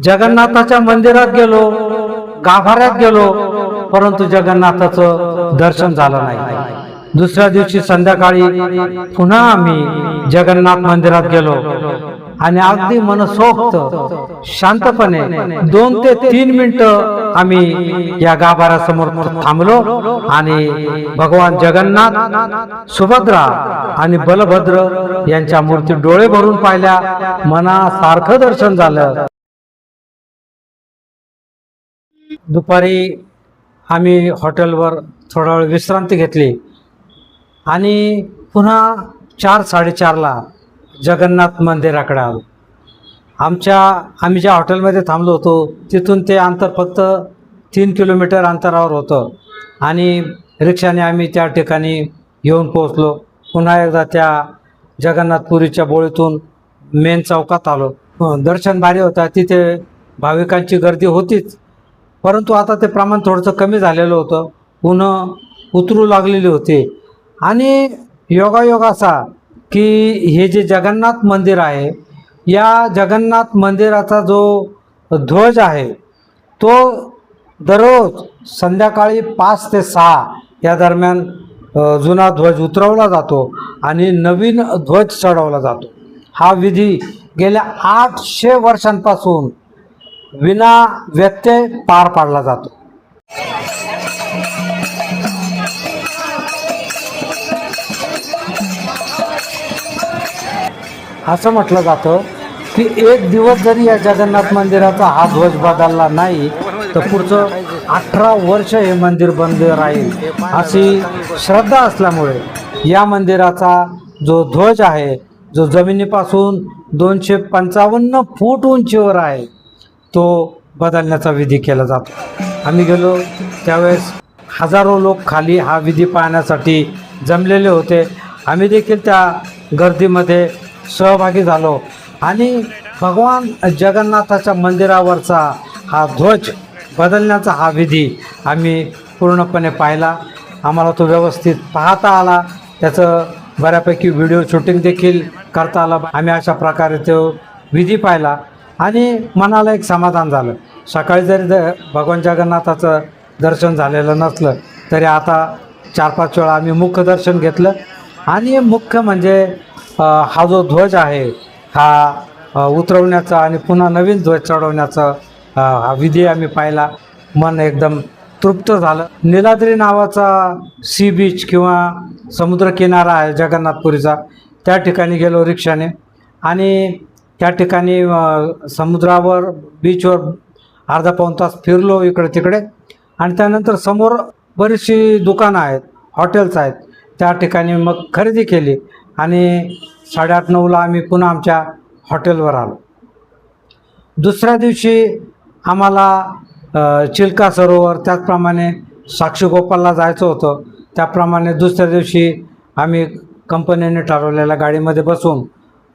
जगन्नाथाच्या मंदिरात गेलो, गाभाऱ्यात गेलो, परंतु जगन्नाथाचं दर्शन झालं नाही। दुसऱ्या दिवशी संध्याकाळी पुन्हा आम्ही जगन्नाथ मंदिरात गेलो आणि अगदी मनसोक्त शांतपणे 2 ते 3 मिनिटं आम्ही या गाभाऱ्यासमोर थांबलो आणि भगवान जगन्नाथ, सुभद्रा आणि बलभद्र यांच्या मूर्ती डोळे भरून पाहिल्या। मनासारखं दर्शन झालं। दुपारी आम्ही हॉटेलवर थोडा वेळ विश्रांती घेतली आणि पुन्हा 4-4:30ला जगन्नाथ मंदिराकडे आलो। आम्ही ज्या हॉटेलमध्ये थांबलो होतो तिथून ते अंतर फक्त 3 किलोमीटर अंतरावर होतं आणि रिक्षाने आम्ही त्या ठिकाणी येऊन पोहोचलो। पुन्हा एकदा त्या जगन्नाथपुरीच्या बोळीतून मेन चौकात आलो। दर्शन भारी होता, तिथे भाविकांची गर्दी होतीच, परंतु आता ते प्रमाण थोडंसं कमी झालेलं होतं, पुन्हा उतरू लागलेले होते। आणि योगायोग असा की हे जे जगन्नाथ मंदिर आहे, या जगन्नाथ मंदिराचा जो ध्वज आहे तो दररोज संध्याकाळी 5 ते 6 या दरम्यान जुना ध्वज उतरवला जातो आणि नवीन ध्वज चढवला जातो। हा विधी गेल्या 800 वर्षांपासून विना व्यत्यय पार पाडला जातो। असं म्हटलं जातं की एक दिवस जरी या जगन्नाथ मंदिराचा हा ध्वज बदलला नाही तर पुढचं 18 वर्ष हे मंदिर बंद राहील, अशी श्रद्धा असल्यामुळे या मंदिराचा जो ध्वज आहे, जो जमिनीपासून 255 फूट उंचीवर आहे, तो बदलण्याचा विधी केला जातो। आम्ही गेलो त्यावेळेस हजारो लोक खाली हा विधी पाहण्यासाठी जमलेले होते। आम्ही देखील त्या गर्दीमध्ये सहभागी झालो आणि भगवान जगन्नाथाच्या मंदिरावरचा हा ध्वज बदलण्याचा हा विधी आम्ही पूर्णपणे पाहिला। आम्हाला तो व्यवस्थित पाहता आला, त्याचं बऱ्यापैकी व्हिडिओ शूटिंग देखील करता आलं। आम्ही अशा प्रकारे तो विधी पाहिला आणि मनाला एक समाधान झालं। सकाळी जरी भगवान जगन्नाथाचं दर्शन झालेलं नसलं तरी आता 4-5 वेळा आम्ही मुख्य दर्शन घेतलं आणि मुख्य म्हणजे हा जो ध्वज आहे हा उतरवण्याचा आणि पुन्हा नवीन ध्वज चढवण्याचा हा विधी आम्ही पाहिला। मन एकदम तृप्त झालं। नीलाद्री नावाचा सी बीच किंवा समुद्रकिनारा आहे जगन्नाथपुरीचा, त्या ठिकाणी गेलो रिक्षाने आणि त्या ठिकाणी समुद्रावर बीचवर अर्धा-पाऊण तास फिरलो इकडे तिकडे आणि त्यानंतर समोर बरीचशी दुकानं आहेत, हॉटेल्स आहेत, त्या ठिकाणी मग खरेदी केली आणि 8:30-9ला आम्ही पुन्हा आमच्या हॉटेलवर आलो। दुसऱ्या दिवशी आम्हाला चिल्का सरोवर, त्याचप्रमाणे साक्षीगोपालला जायचं होतं। त्याप्रमाणे दुसऱ्या दिवशी आम्ही कंपनीने ठरवलेल्या गाडीमध्ये बसून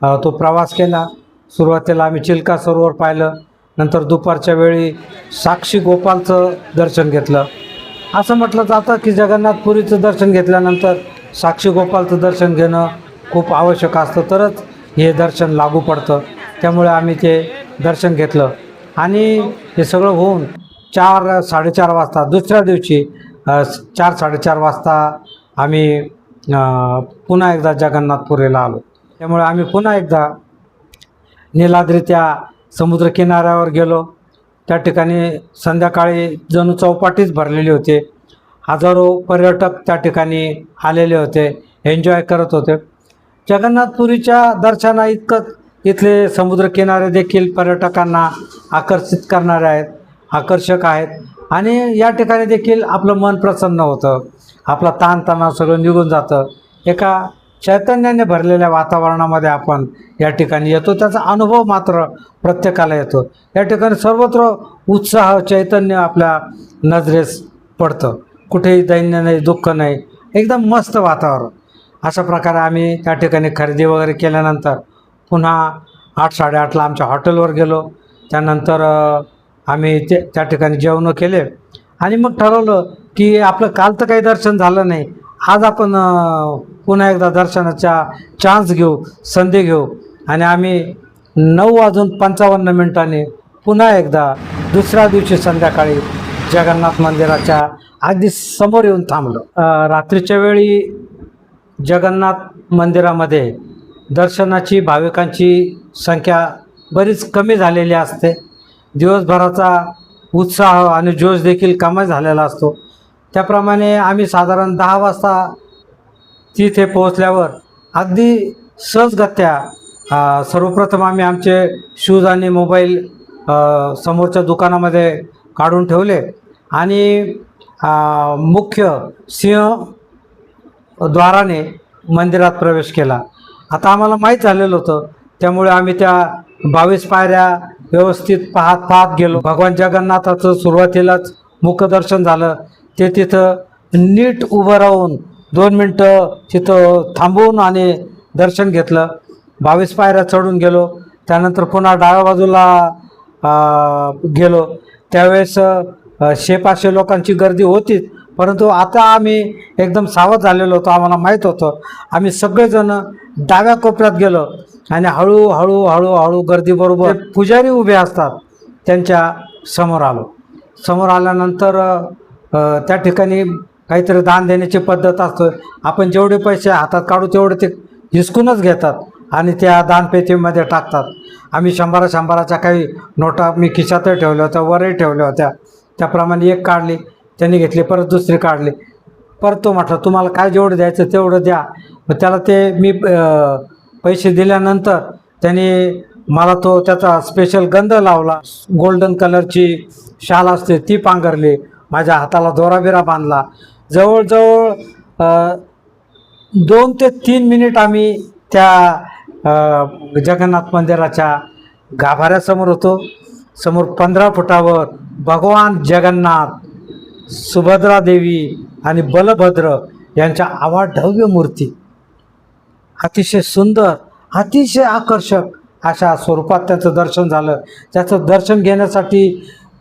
तो प्रवास केला। सुरुवातीला आम्ही चिल्का सरोवर पाहिलं, नंतर दुपारच्या वेळी साक्षीगोपालचं दर्शन घेतलं। असं म्हटलं जातं की जगन्नाथपुरीचं दर्शन घेतल्यानंतर साक्षीगोपालचं दर्शन घेणं खूप आवश्यक असतं, तरच हे दर्शन लागू पडतं। त्यामुळे आम्ही ते दर्शन घेतलं आणि हे सगळं होऊन 4-4:30 वाजता दुसऱ्या दिवशी 4-4:30 वाजता आम्ही पुन्हा एकदा जगन्नाथपुरीला आलो। त्यामुळे आम्ही पुन्हा एकदा नीलाद्री त्या समुद्रकिनाऱ्यावर गेलो। त्या ठिकाणी संध्याकाळी जणू चौपाटीच भरलेली होती, हजारो पर्यटक त्या ठिकाणी आलेले होते, एन्जॉय करत होते। जगन्नाथपुरीच्या दर्शना इतकंच इथले समुद्रकिनारे देखील पर्यटकांना आकर्षित करणारे आहेत, आकर्षक आहेत आणि या ठिकाणी देखील आपलं मन प्रसन्न होतं, आपला ताणतणाव सगळं निघून जातं। एका चैतन्याने भरलेल्या वातावरणामध्ये आपण या ठिकाणी येतो, त्याचा अनुभव मात्र प्रत्येकाला येतो। या ठिकाणी सर्वत्र उत्साह, चैतन्य आपल्या नजरेस पडतं, कुठेही दैन्य नाही, दुःख नाही, एकदम मस्त वातावरण। अशा प्रकारे आम्ही त्या ठिकाणी खरेदी वगैरे केल्यानंतर पुन्हा 8-8:30ला आमच्या हॉटेलवर गेलो। त्यानंतर आम्ही त्या ठिकाणी जेवण केले आणि मग ठरवलं की आपलं काल तर काही दर्शन झालं नाही, आज आपण पुन्हा एकदा दर्शनाचा चान्स घेऊ, संधी घेऊ आणि आम्ही 9:55 पुन्हा एकदा दुसऱ्या दिवशी संध्याकाळी जगन्नाथ मंदिराच्या अगदी समोर येऊन थांबलो. रात्रीच्या वेळी जगन्नाथ मंदिरामध्ये दर्शनाची भाविकांची संख्या बरीच कमी झालेली असते. दिवसभराचा उत्साह आणि जोश देखील कमी झालेला असतो. त्याप्रमाणे आम्ही साधारण 10 वाजता तिथे पोहोचल्यावर अगदी सहजगत्या सर्वप्रथम आम्ही आमचे शूज आणि मोबाईल समोरच्या दुकानामध्ये काढून ठेवले आणि मुख्य सिंहद्वाराने मंदिरात प्रवेश केला. आता आम्हाला माहीत झालेलं होतं, त्यामुळे आम्ही त्या 22 पायऱ्या व्यवस्थित पाहत गेलो. भगवान जगन्नाथाचं सुरुवातीलाच मुखदर्शन झालं. ते तिथं नीट उभं राहून 2 मिनटं तिथं थांबून आणि दर्शन घेतलं. 22 पायऱ्या चढून गेलो. त्यानंतर पुन्हा डाव्या बाजूला गेलो. त्यावेळेस 100-500 लोकांची गर्दी होतीच, परंतु आता आम्ही एकदम सावध झालेलो होतो. आम्हाला माहीत होतं. आम्ही सगळेजण डाव्या कोपऱ्यात गेलो आणि हळूहळू गर्दीबरोबर पुजारी उभे असतात त्यांच्या समोर आलो. समोर आल्यानंतर त्या ठिकाणी काहीतरी दान देण्याची पद्धत असते. आपण जेवढे पैसे हातात काढू तेवढे ते हिसकूनच घेतात आणि त्या दानपेटीमध्ये टाकतात. आम्ही 100-100च्या काही नोटा मी खिशातही ठेवल्या होत्या, वरही ठेवल्या होत्या. त्याप्रमाणे एक काढली, त्यांनी घेतली, परत दुसरी काढली. परत तो म्हटलं तुम्हाला काय जेवढं द्यायचं तेवढं द्या. मग त्याला ते मी पैसे दिल्यानंतर त्याने मला तो त्याचा स्पेशल गंध लावला. गोल्डन कलरची शाल असते ती पांघरली. माझ्या हाताला दोराबिरा बांधला. जवळजवळ 2 ते 3 मिनिट आम्ही त्या जगन्नाथ मंदिराच्या गाभाऱ्यासमोर होतो. समोर 15 फुटावर भगवान जगन्नाथ, सुभद्रा देवी आणि बलभद्र यांच्या अवाढव्य मूर्ती, अतिशय सुंदर, अतिशय आकर्षक अशा स्वरूपात त्याचं दर्शन झालं. त्याचं दर्शन घेण्यासाठी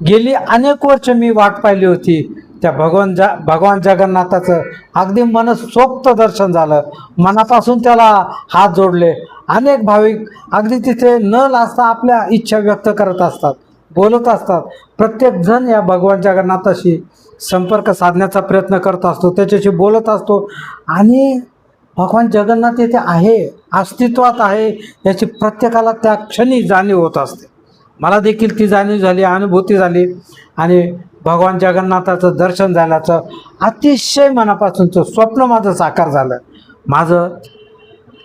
गेली अनेक वर्ष मी वाट पाहिली होती. त्या भगवान जगन्नाथाचं अगदी मनसोक्त दर्शन झालं. मनापासून त्याला हात जोडले. अनेक भाविक अगदी तिथे न लाजता आपल्या इच्छा व्यक्त करत असतात, बोलत असतात. प्रत्येकजण या भगवान जगन्नाथाशी संपर्क साधण्याचा प्रयत्न करत असतो, त्याच्याशी बोलत असतो आणि भगवान जगन्नाथ येथे आहे, अस्तित्वात आहे याची प्रत्येकाला त्या क्षणी जाणीव होत असते. मला देखील ती जाणीव झाली, अनुभूती झाली आणि भगवान जगन्नाथाचं दर्शन झाल्याचं अतिशय मनापासूनचं स्वप्न माझं साकार झालं. माझं,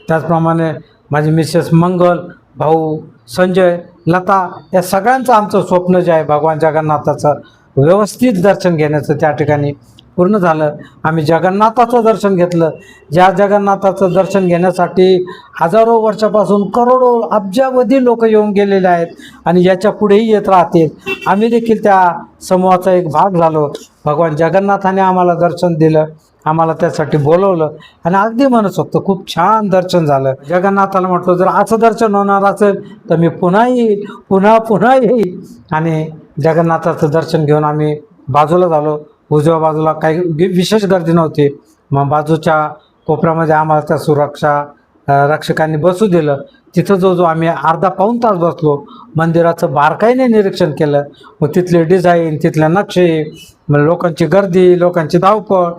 त्याचप्रमाणे माझी मिसेस मंगल, भाऊ संजय, लता या सगळ्यांचं आमचं स्वप्न जे आहे भगवान जगन्नाथाचं व्यवस्थित दर्शन घेण्याचं त्या ठिकाणी पूर्ण झालं. आम्ही जगन्नाथाचं दर्शन घेतलं. ज्या जगन्नाथाचं दर्शन घेण्यासाठी हजारो वर्षापासून करोडो अब्जावधी लोक येऊन गेलेले आहेत आणि याच्या पुढेही येत राहतील. आम्ही देखील त्या समूहाचा एक भाग झालो. भगवान जगन्नाथाने आम्हाला दर्शन दिलं, आम्हाला त्यासाठी बोलवलं आणि अगदी म्हणत होतं खूप छान दर्शन झालं. जगन्नाथाला म्हटलं जर असं दर्शन होणार असेल तर मी पुन्हा येईल, पुन्हा येईल. आणि जगन्नाथाचं दर्शन घेऊन आम्ही बाजूला झालो. उजव्या बाजूला काही विशेष गर्दी नव्हती. मग बाजूच्या कोपऱ्यामध्ये आम्हाला त्या रक्षकांनी बसू दिलं. तिथं जो आम्ही अर्धा-पाऊण तास बसलो. मंदिराचं बारकाईने निरीक्षण केलं. मग तिथले डिझाईन, तिथल्या नक्षे, मग लोकांची गर्दी, लोकांची धावपळ,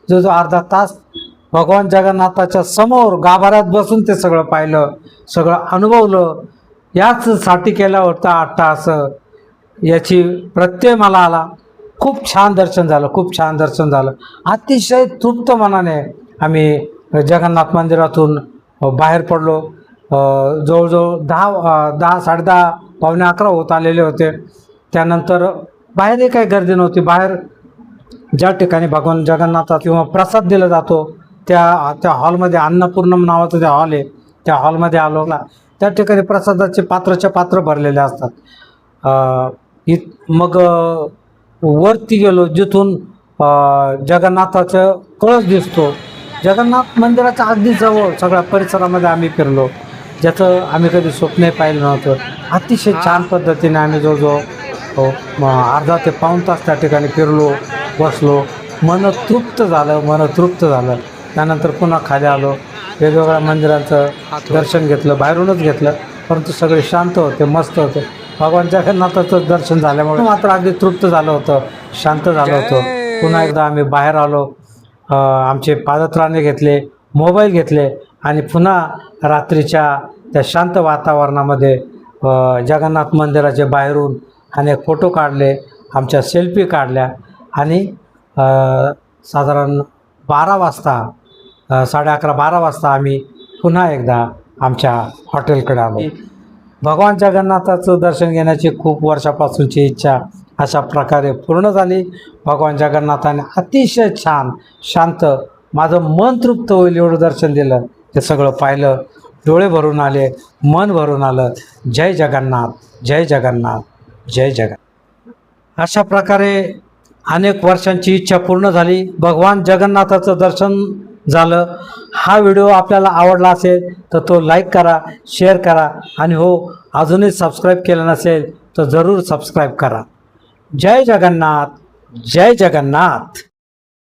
जो अर्धा तास भगवान जगन्नाथाच्या समोर गाभाऱ्यात बसून ते सगळं पाहिलं, सगळं अनुभवलं. याचसाठी केला होता 8 तास याची प्रत्यय मला आला. खूप छान दर्शन झालं, खूप छान दर्शन झालं. अतिशय तृप्त मनाने आम्ही जगन्नाथ मंदिरातून बाहेर पडलो. जवळजवळ 10, 10:30, पावणे 11 होत आलेले होते. त्यानंतर बाहेरही काही गर्दी नव्हती. बाहेर ज्या ठिकाणी भगवान जगन्नाथ किंवा प्रसाद दिला जातो त्या हॉलमध्ये, अन्नपूर्णम नावाचं जे हॉल आहे त्या हॉलमध्ये आलो. त्या ठिकाणी प्रसादाचे पात्र भरलेले असतात. मग वरती गेलो जिथून जगन्नाथाचं कळस दिसतो. जगन्नाथ मंदिराच्या अगदी जवळ सगळ्या परिसरामध्ये आम्ही फिरलो, ज्याचं आम्ही कधी स्वप्नही पाहिलं नव्हतं. अतिशय छान पद्धतीने आम्ही जवळजवळ अर्धा ते पाऊण तास त्या ठिकाणी फिरलो, बसलो. मन तृप्त झालं. त्यानंतर पुन्हा खाली आलो. वेगवेगळ्या मंदिरांचं दर्शन घेतलं, बाहेरूनच घेतलं, परंतु सगळे शांत होते, मस्त होते. भगवान जगन्नाथाचं दर्शन झाल्यामुळे मात्र अगदी तृप्त झालं होतं, शांत झालं होतं. पुन्हा एकदा आम्ही बाहेर आलो, आमचे पादत्राणे घेतले, मोबाईल घेतले आणि पुन्हा रात्रीच्या त्या शांत वातावरणामध्ये जगन्नाथ मंदिराचे बाहेरून अनेक फोटो काढले, आमच्या सेल्फी काढल्या आणि साधारण 12 वाजता 11:30-12 वाजता आम्ही पुन्हा एकदा आमच्या हॉटेलकडे आलो. भगवान जगन्नाथाचं दर्शन घेण्याची खूप वर्षापासूनची इच्छा अशा प्रकारे पूर्ण झाली. भगवान जगन्नाथाने अतिशय छान, शांत, माझं मन तृप्त होईल एवढं दर्शन दिलं. ते सगळं पाहिलं, डोळे भरून आले, मन भरून आलं. जय जगन्नाथ, जय जगन्नाथ, जय जगन्नाथ. अशा प्रकारे अनेक वर्षांची इच्छा पूर्ण झाली. भगवान जगन्नाथाचं दर्शन झालं. हा व्हिडिओ आपल्याला आवडला असेल तर तो लाईक करा, शेअर करा आणि हो, अजूनही सबस्क्राईब केलं नसेल तर जरूर सबस्क्राईब करा. जय जगन्नाथ, जय जगन्नाथ.